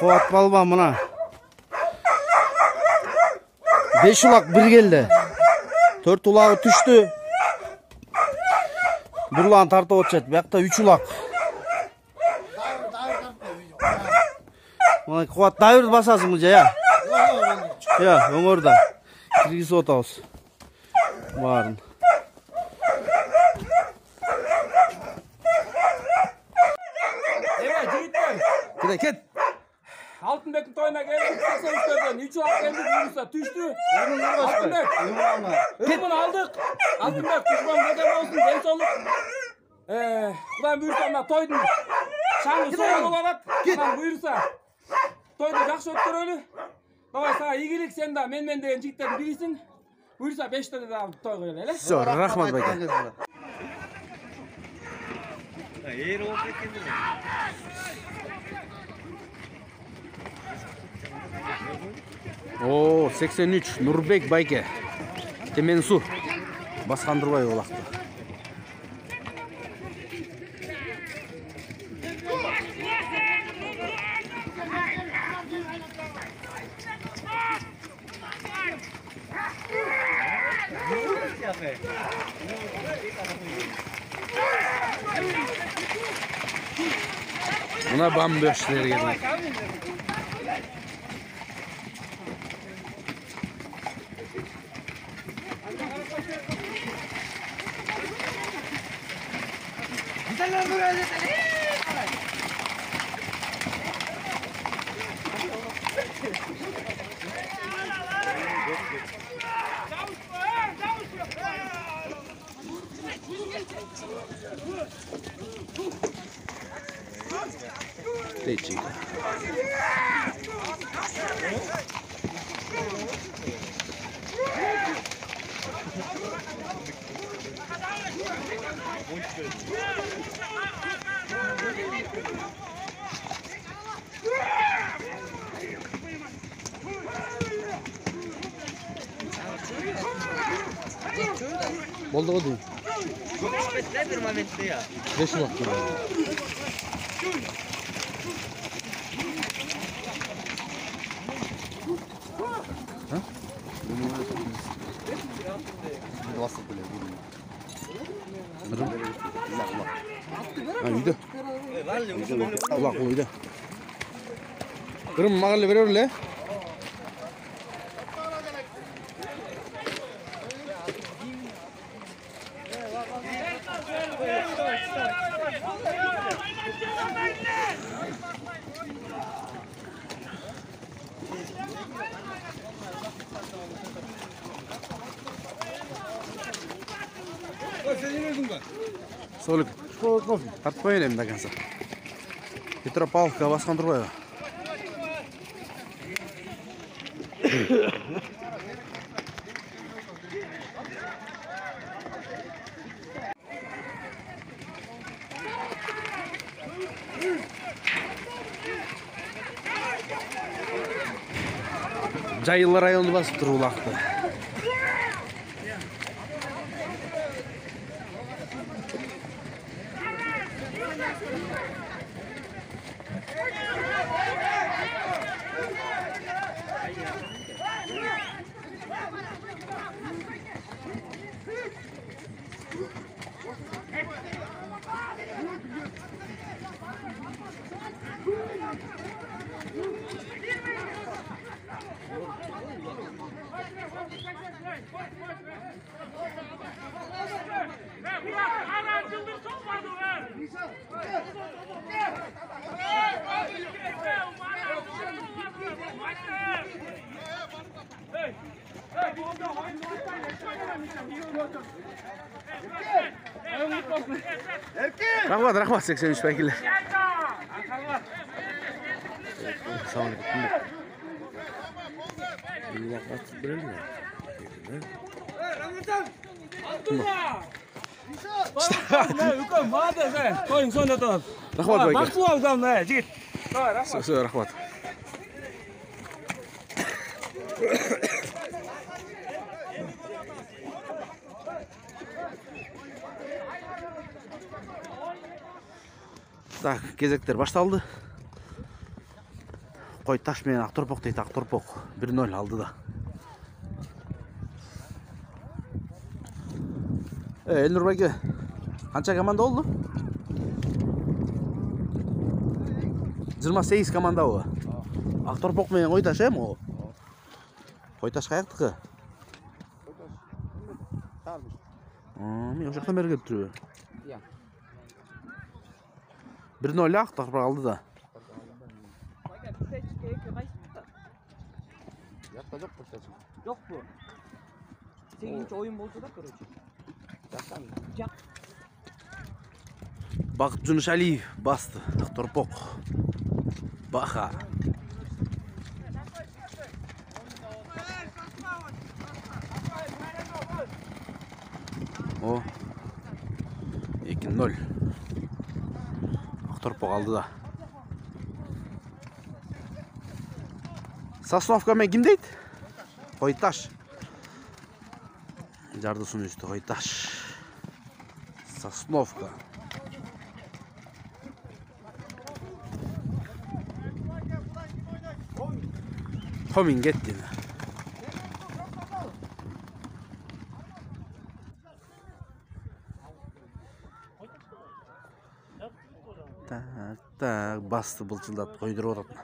Kuat balban mına. 5 ulak bir geldi. 4 ulağı düştü. Bir ulağın tartı otacak. Bu yakta 3 ulak. Kuat davir basasın mıca ya? Ya, öngörde. Kirgisi otağız. Varın. Evet, yiğitler. Gide ket. Altınbek'in toyuna geldik. 83'lerden 3 ulak geldik. Yunus'a düştü. Altınbek. Irmını aldık. Altınbek kuşman dedem olsun. Genç olup. Kudan buyursa toydun. Şanlı soğuk olarak. Kudan buyursa. Toydu жақсы öttür öyle. Davay sana iyilik sen de men deyen jigitlerin birisin. Buyursa 5 tane daha toy koyalım hele. Все, rahmat baka. Oo 83 Nurbek Bayke. Temensu. Басқандырбай олақты. Buna bamboşlar geldi. Tecik. Oldu o değil. Ne bir momentte ya. 5 vakti. Ha? Bir vasıf bile. Ha, uydu. Ulak uydu. Kırım mağalle verir öyle. Solik. Tartpay elem de kansa. Petropavlovka басқандырбай. Жайылы району басып тұр улақты. Rahmat 83 bekle. Sağ olun. Rahmat. Так, кезектер башталды. Koytaş menен Aktorpok deydi. Aktorpok 1-0 aldı da. Elnur Bege. Qancha komanda oldu? 28 komanda o. Aktorpok menен Koytaş hem o? Koytaş qayaktiki? Men o jaktan beri kelip turibman. Iya. 1-0 Aktorpok aldı da. Yakta yok kurtarsın. Yok bu. 8. oyun bozdu da короче. Yakta mı? Baqıt Junusaliyev bastı. Aktorpok. Baxa. O. 2-0. Aktorpok aldı da. Sosnovka men kim deydi? Koytaş. Jardısının üstü Koytaş. Sosnovka. Komin gitti. Tak bastı bılçıldadı koydurup otatma.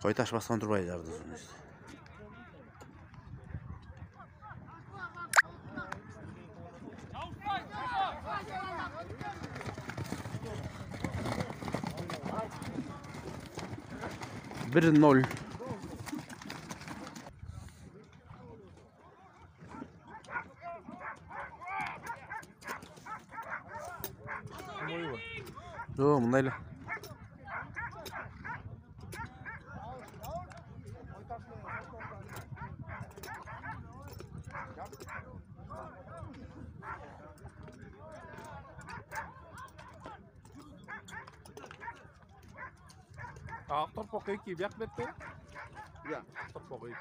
Koytaş bastan turbay jardısının üstü. Bir 0. Yo, mundayla. Aktorpok 2 biyak betti. Iya, Aktorpok 2.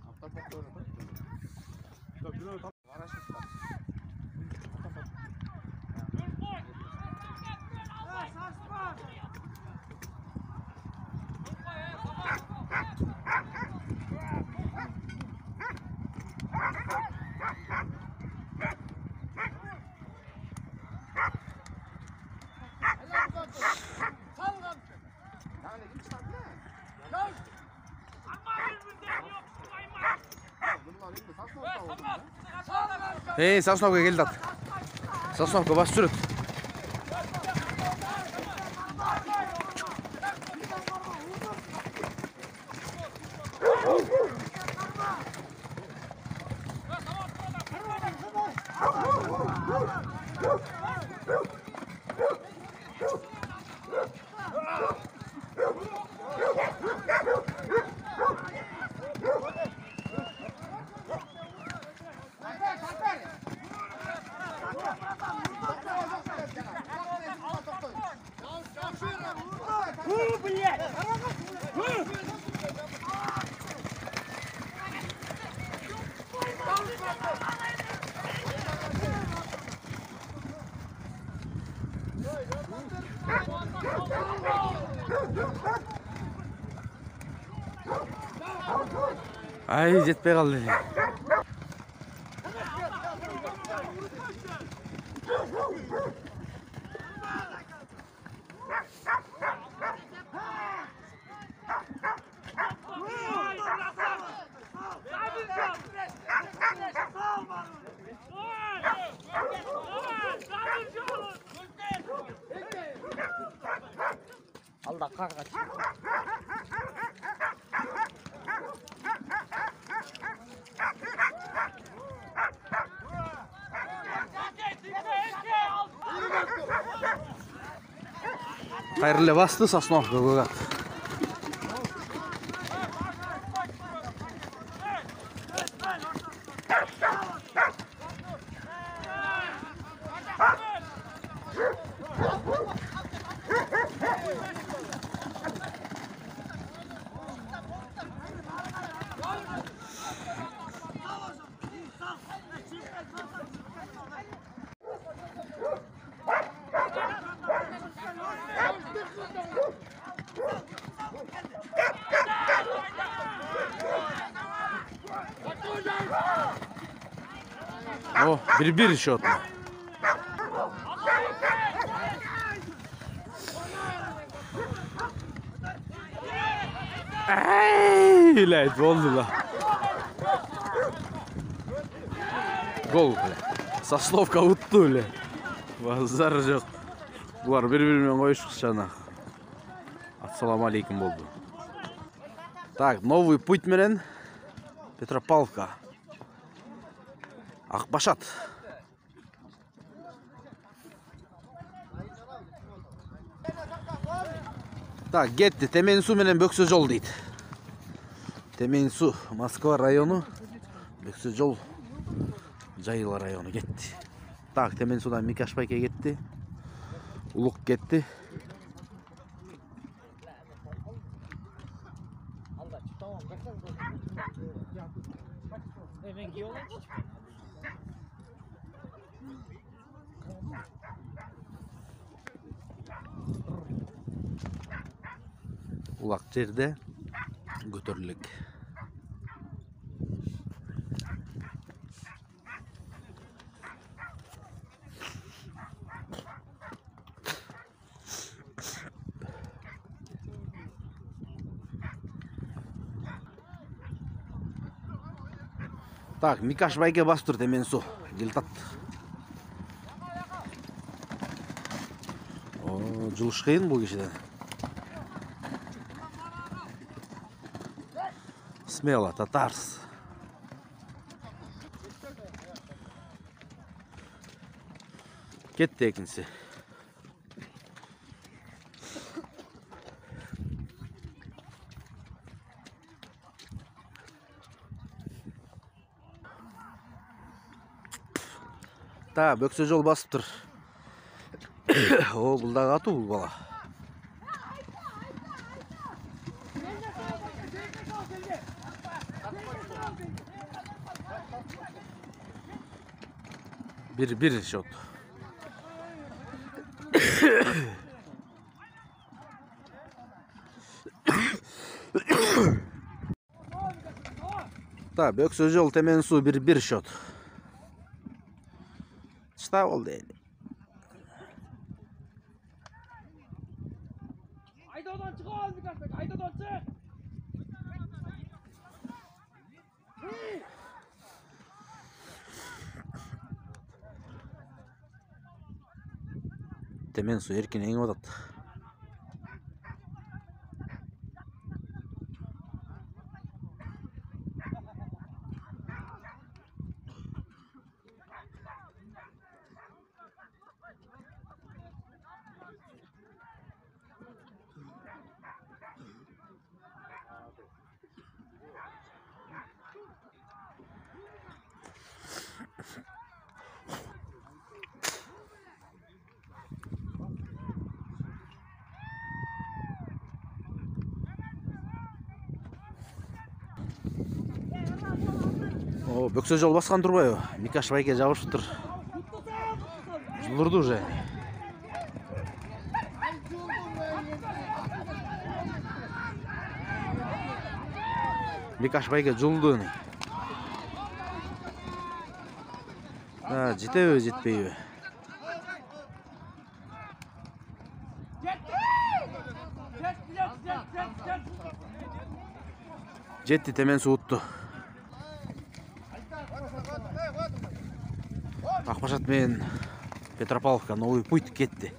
Aktorpok doğru. Sosnovka geldi at. Sosnovka bas sürüt. Ay jetpey kaldı. Al da kalk kaç. Hayırlı bastı Sosnovka go'ga. О, 1-1 счет. Eyleydi oldu la. Gol bile. Sasnovka uttu bile. Bazar yok. Bular bir-birinden koyuşqışana. Assalamu aleykum oldu. Так, новый путь менен Петропавловка. Акбашат. Так, кетти. Теменсу менен Бөксө жол дейт. Теменсу, Москва району, Бөксө жол, Жайыла району кетти. Так, Теменсудан Микашбайке кетти. Улук кетти. Улак жерде көтөрүлүк. Так, Микашбайке басып тур Теменсу. Жылтат. О, жылыш кыйын бул кишиден. Смело, татарс. Кетти экинчиси. Та, Бөксө жол басып тур. О, бул дагы атуу бул бала. Bir şot. Ta, Böksö jol Temensu 1-1 şot. Çıta oldu eli. Aydodan çıkar birkaç dakika. Aydodan çık. Temensu erkin eң атат. О, Бөксө жол баскан турбайбы? Микашбайке жабышып тур. Жылдырды уже. Микашбайке жылды. Жетеби, жетпейби? Жетти, Теменсу утту. Акбашат менен Петропавловка, новый путь кетти.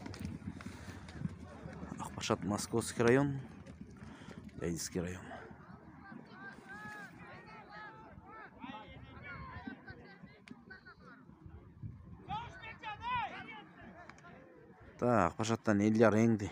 Акбашат Московский район, Ленинский район. Так, Акбашаттан Эльяр эңди.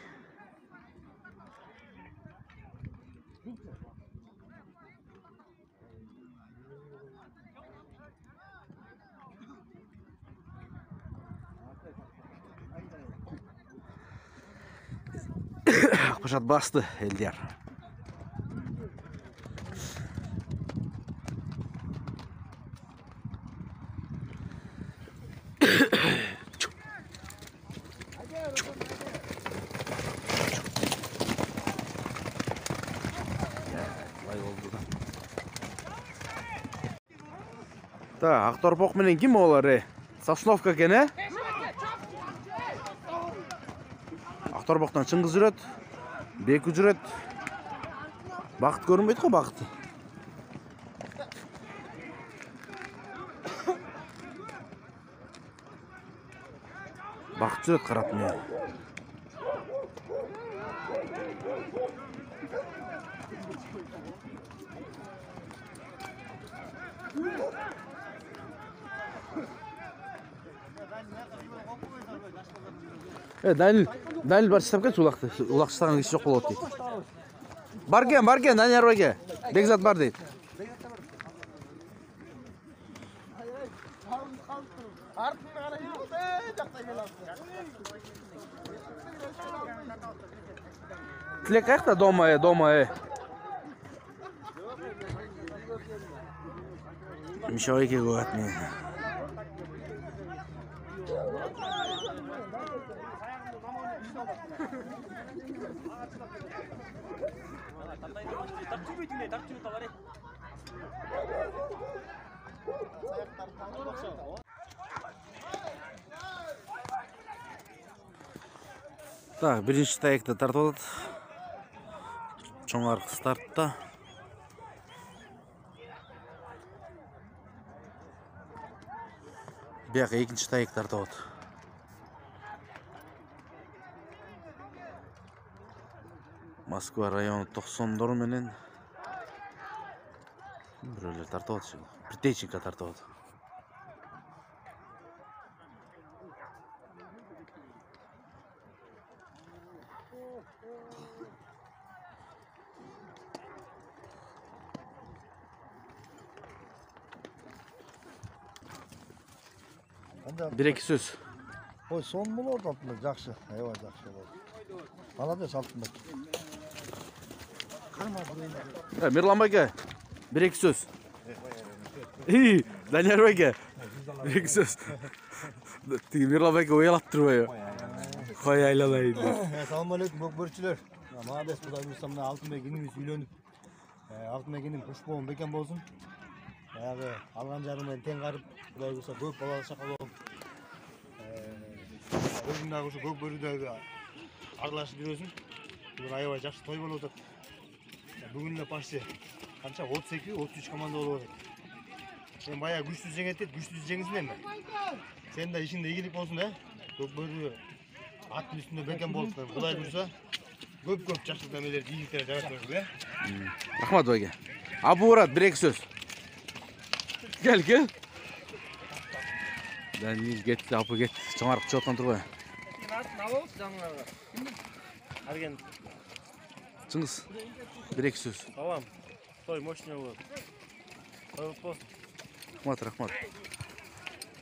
Акбашат басты Эльяр. Ta, Aktorpok menen kim olar? Sosnovka eкен, Aktorpoktan Чыңгыз жүрөт. Беку жүрөт. Бакыт көрүнбөйт го, Бакыт. Бакыт жүрөт карап мен. Данил бар штаб кетчи улакты. Улак штаган киши жок болот дейт. Бар кен, Данияр байке. Бекзат бар дейт. Тилек каякта? Дома. Миша байке коет мен. Так, биринчи таекти тартып алат. Чоң аркы стартта. Бияка экинчи таек тартып алат. Москва району 90дор менен бирөөлөр тартып алат. Притеченко тартып алат. Bir-iki söz. Ой, сон болот алтынбек, жакшы. Аябай жакшы болот. Молодец Алтынбек. Мирлан байке, bir-iki söz. Данияр байке, bir-iki söz. Мирлан байке оялап турбайбы? Кой айланайын. Assalomu alaykum bokbörчүлөр. Молодец, Кудай буйрса мына Алтынбек инибиз үйлөнүп, Алтынбек иним кушбоон бекем болсун. Баягы алган жарым менен тең карып, Кудай буйрса көп балалы чакал болуп, өзүм дагы ушу көк бөрүдөгү аралашып жүрөсүң. Бүгүн аябай жакшы той болуп атат. Бүгүн эле почти канча 32-33 команда болуп атат. Сен баягы күчтүү жеңет, күчтүү жеңсин эми. Сен да ишиңде ийгилик болсун, Көк бөрү аттын үстүндө бекем болуп, Кудай буйрса көп жакшы эмелер, ийгиликтер жараткан, Рахмат байке. Абу Мурат, bir-iki söz. Gel. Данил кетти, апы кетти. Чоң аркы чоттон турбай. Арген. Чыңгыз, bir-iki söz. Tamam. Той мощный olur. Рахмат.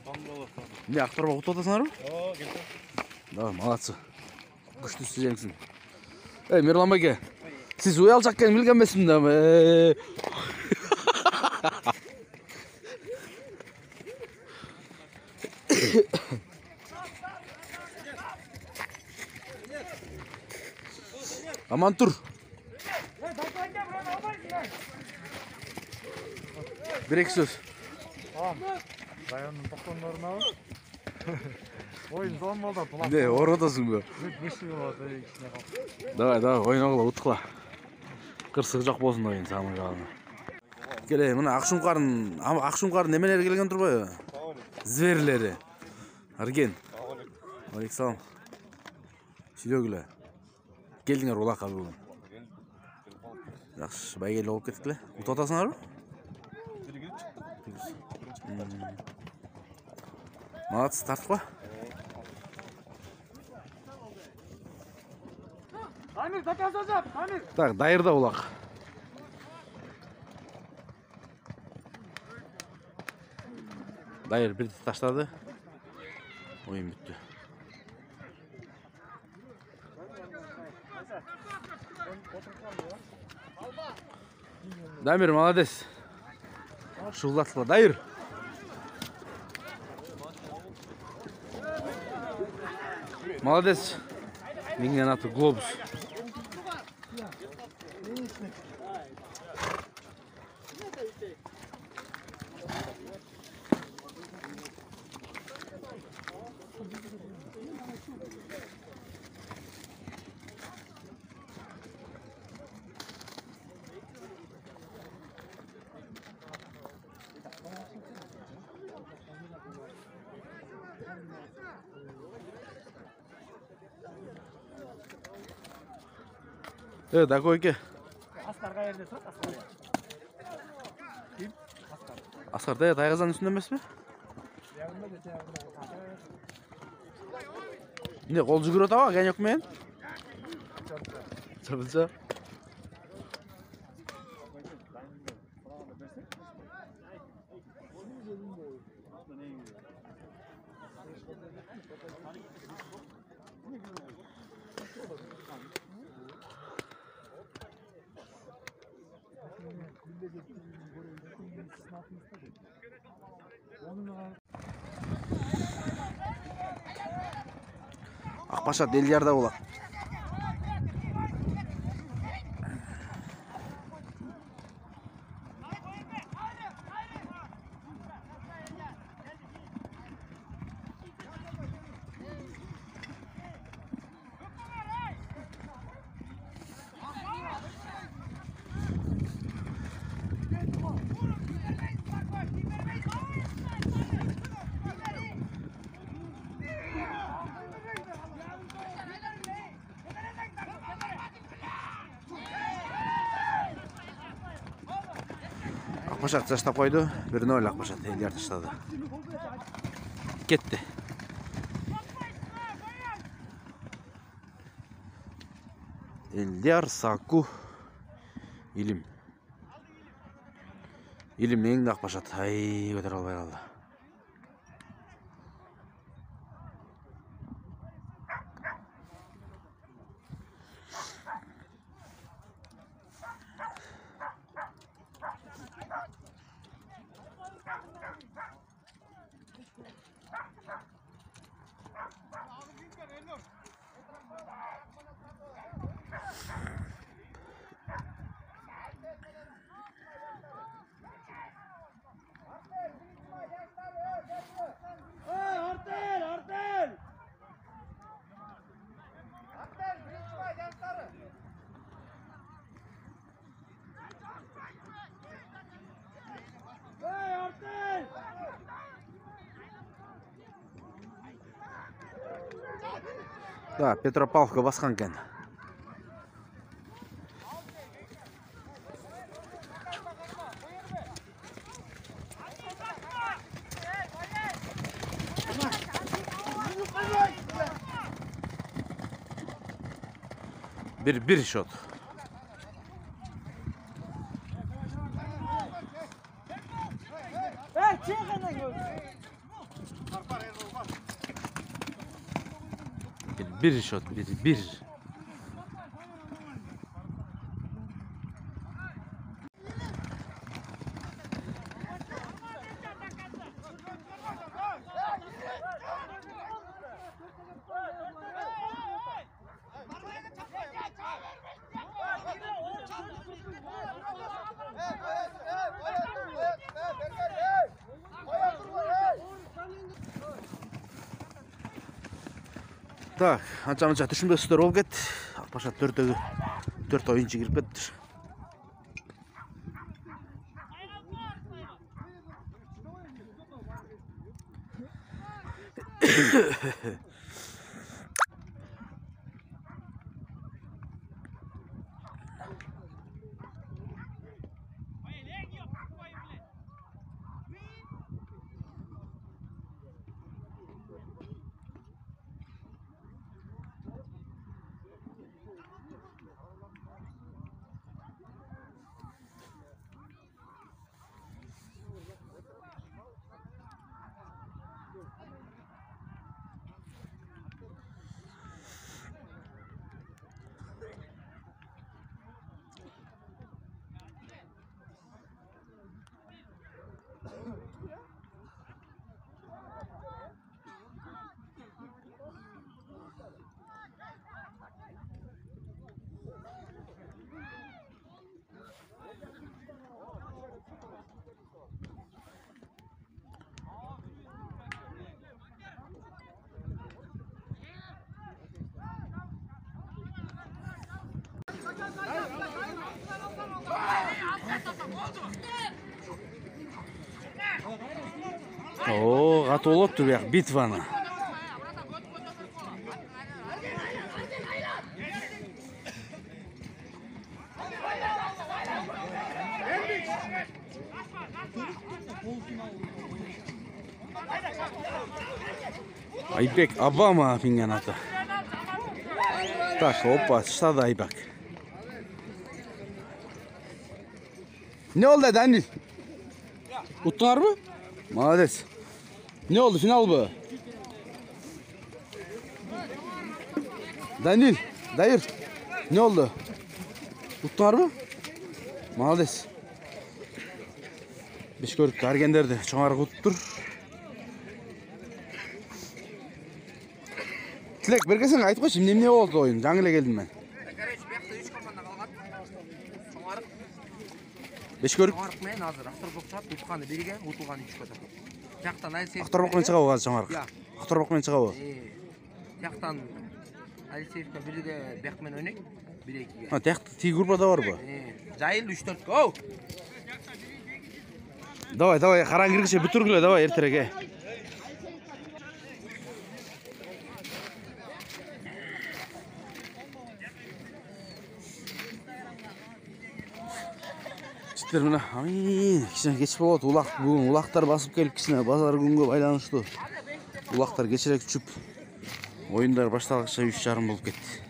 Tamam olur. Не, Акторбок утуп атасыңарбы? О, келді. Давай, молодцы. Күчтүүсү жеңсин. Мирлан байке, сиз уялчак экенин билген эмесмин да. Aman tur. Bir-iki söz. Tamam. Rayonun 90'larına oyun son oldu. Ne, oradasın bu. Güçlü oldu içine kaldı. Давай, oyun oğla, utkla. Kırsık жок болсун oyun, самый главный. Келе, мына Акшумкардын немелери келген турбайбы? Зверлери. Арген. Алейкум. Сүйлөгүлө. Келдиңер улакка бүгүн. Жакшы, байгеле болуп кеттик эле. Утуп атасыңарбы? Молодцы, тартпа. Так, дайырда улак. Дайыр бир таштады. Oyun bitti. Дамир, молодец. Шулатла, Дайыр. Молодец. Менин аты Глобус. Evet, Akoyke. Askarga yerde tur, Askarga. Asgar da Tayğaz'ın üstünde emas mi? Ne kol жүгүрөт аба, кен жок мен. Çabılca. Akbaşat Elyarda болот. Akbaşat taşlap koydu. 1-0 Akbaşat Elyar taşladı. Ketdi. Elyar Saku İlim. İlim endi Akbaşat. Ay, көтөрө албай калды. Да, Петропавловка баскан экен. Bir şot. Bir şot, bir. Так, анча-мынча түшүнбөсүздөр болуп кетти. Акбашат 4 оюнчу кирип кетти. Oo, katı oluptu bu bitvаны. Айбек Обама пинген аты. Так, опа, штады Айбек. Ne oldu Danil? Uttular mı? Молодец. Ne oldu, final bu? Danil, Dayır. Ne oldu? Uttular mı? Молодец. Biz gördük, Argender'de çoğarık uttur. Tilek, bir kesen aytıp koşayım, ne oldu oyun? Жаңыле geldim ben. Beş körük. Çoğarık men hazır. Aktorbok çap, utkanı birigen, utulganı 3 kadar. Jaqtan Ali Seyf. Aktorbokмен çığa o қазір çoğarık. Ya. Aktorbokмен çığa o. Jaqtan Ali Seyf'le birige Bekmen oynak, 1-2'ge. Ha, tek tih gruppada var bu. Jayıl 3-4 go. Давай, қараң кіргіше бүтіргіле, давай, ертерек, Жіттер мына, кішіне кеш болады, бүгін улақтар басып келіп кішіне базар күнге байланышлы. Улақтар кешірек үшіп, ойындар башталғыша 3:30 болып кетті.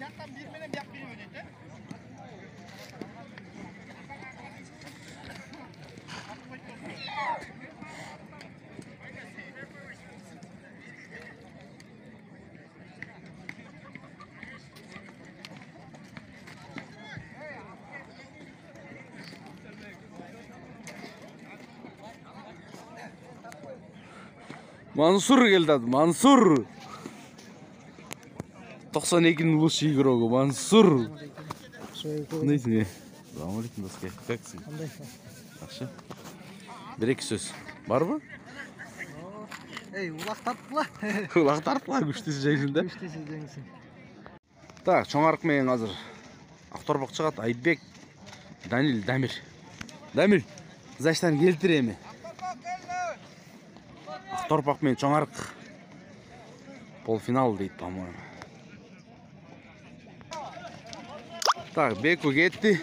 Mansur geldi adı, Mansur. 92'nin ulusu игрогі, Mansur. Қандайсың, Assalamualaikum доске, каксың? Жақсы. Бір-екі сөз. Бар ба? Улақ тартыла. Улақ тартыла, күштесі жайсың да? Күштесі жайсың. Так, çoğarık мен қазір. Акторбок шығады, Айбек, Данил, Дамир. Дамир, заштан келтіремі? Акторбок мен çoğarık. Полуфинал дейді, по-моему. Так, Беку кетті.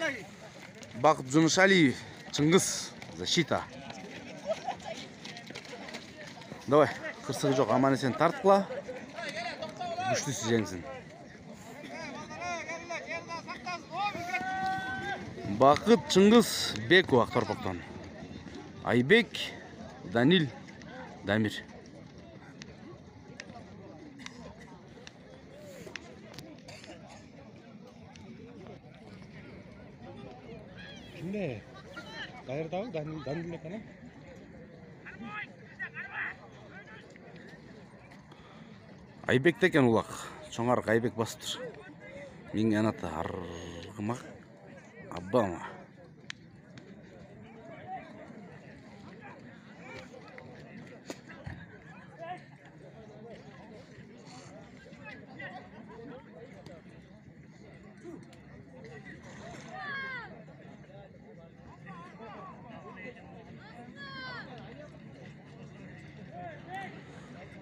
Бақыт Жунушалиев, Чыңгыз, защита. Давай, қырсығы жоқ, аман есен тартқыла. Күштісі жеңсін. Бақыт, Чыңгыз, Беку Акторбоктан. Айбек, Данил, Дамир. Kimde? Dayırdağı Danil'le kana. Айбек деген улақ. Çoğarık Айбек басып тұр. Мен анаты арғымақ. Обама.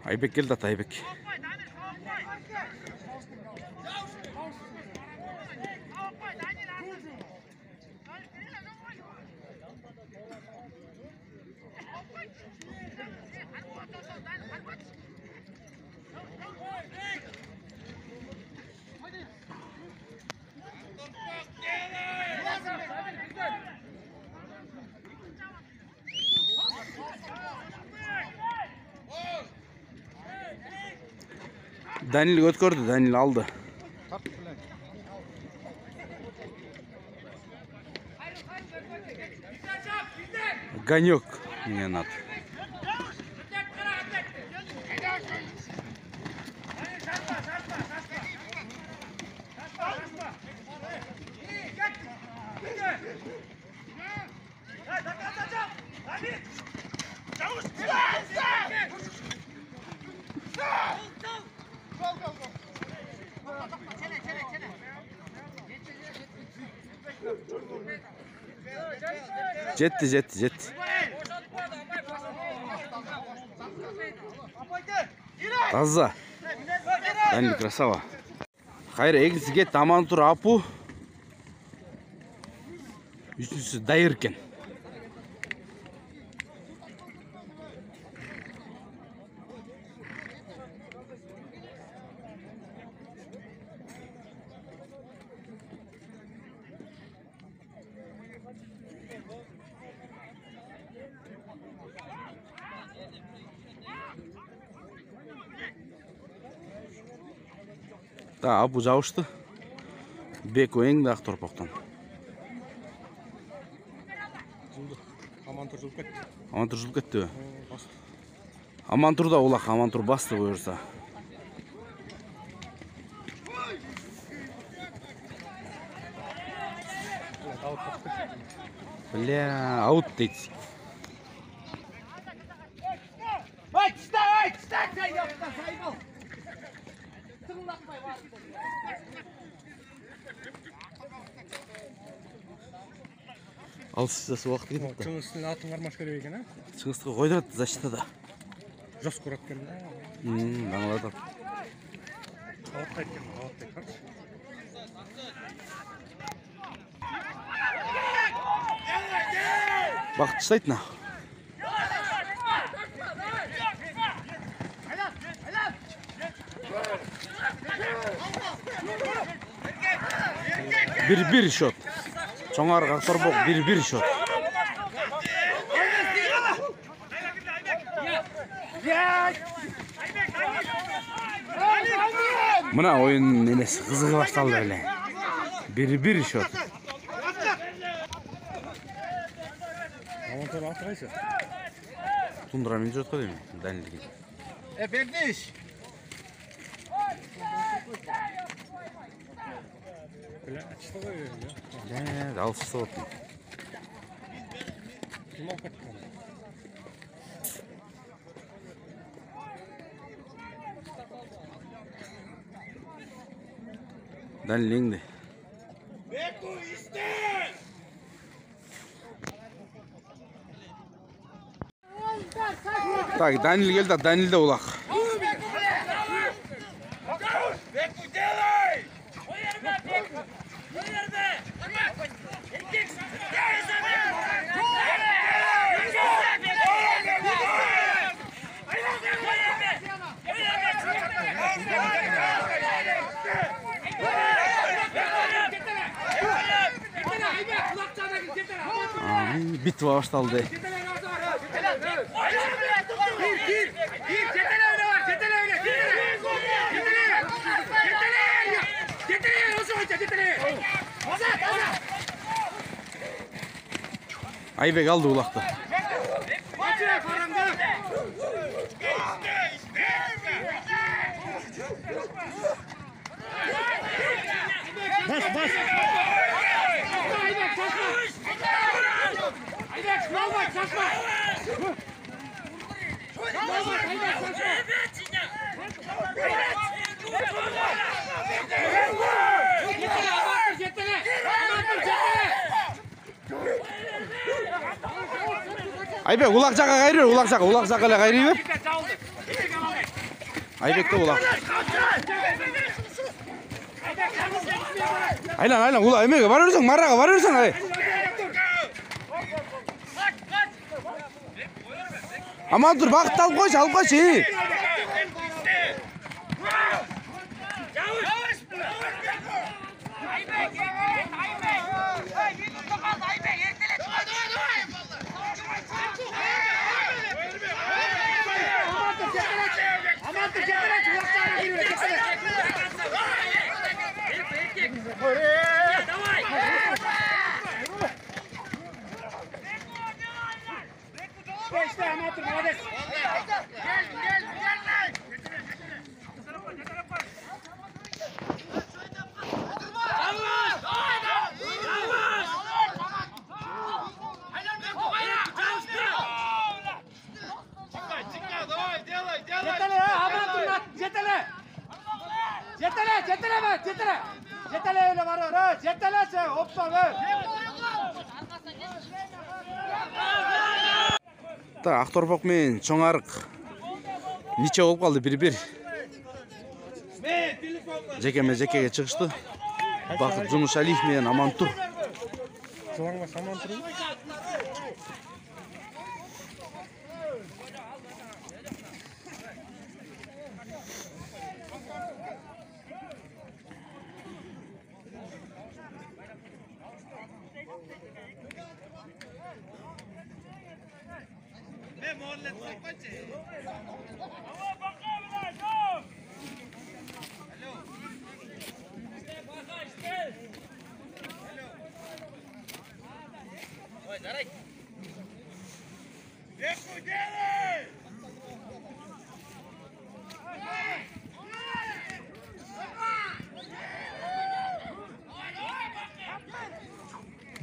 Айбек келді аты, Айбек. Danil ötkürdü, Danil aldı. Ganyok. Yanat. Jetti. Таза. Данил красава. Хайыр егісі кетті, аман тұр апу. Үшіншісі Дайыр екен. Da abu жабышты. Беко eң ақ торпақтан. Амантур жылып кетті. Амантур жылып кетті. Амантур да олақ, Амантур басты бұйырса. Бля, аут дейді. Алыс уақыт кетіпті. Шыңғыстың атын қармаш керек екен, а? Шыңғысқа қойдырады защитада. Жас көріп келді. Аңладады. Ауытқа еткен, ауытқа еткен. Бақыт ұстайды на. Bir şot. Çoğar Aktorbok 1-1 şot. Mına oyun nemesi kızığı başladı öyle. 1-1 şot. Амантур ақтырайсы. Тундырамен жотқа деймін, дәлелге. Бердиш. Бля, açtı ғой. Алыс ұстап. Kim alып кеткен? Дәлелеңді. Так, Данил geldi, Данил de ulak. Bitva başladı. Aybek aldı ulakta. Bas. Aybek ulak jaka kayırıyor, ulak jaka ile kayırıyor. Aybek de ulak. Aylan ulak emeğe varıyorsan marraga varıyorsan ay. Aman dur bak alıp koş. Жетеле öyle var. Жетелese hoppa. Так, Акторбок мен Чоңарык ниче болуп калды 1-1. Жекеме-жекеге чыгышты. Бакыт Жумушалиев менен Амантур. Жылаңбас Амантур.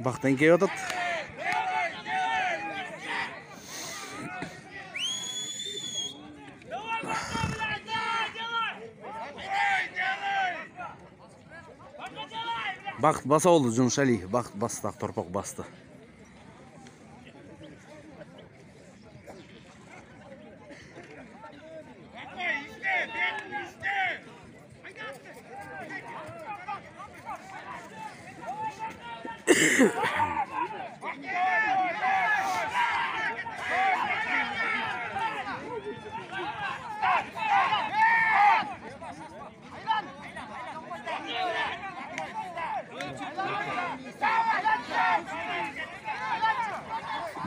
Baqdan kelyapti. Baqt basa oldu Junshali. Baqt bastı, torpaq bastı.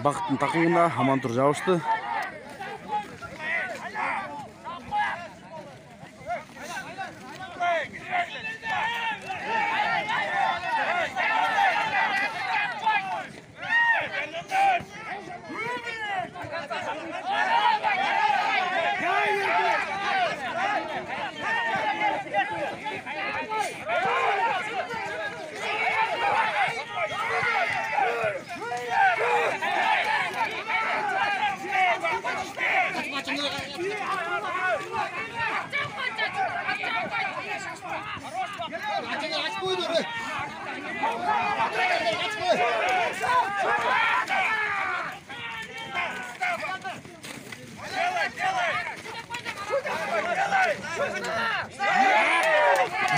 Baqtın takımında Hamantur jabıştı.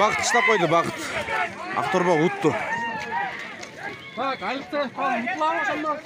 Baqt ishlab qo'ydi, Baqt. Aqto'rboq o'tdi. Bak, ayıptı. Mutlu ama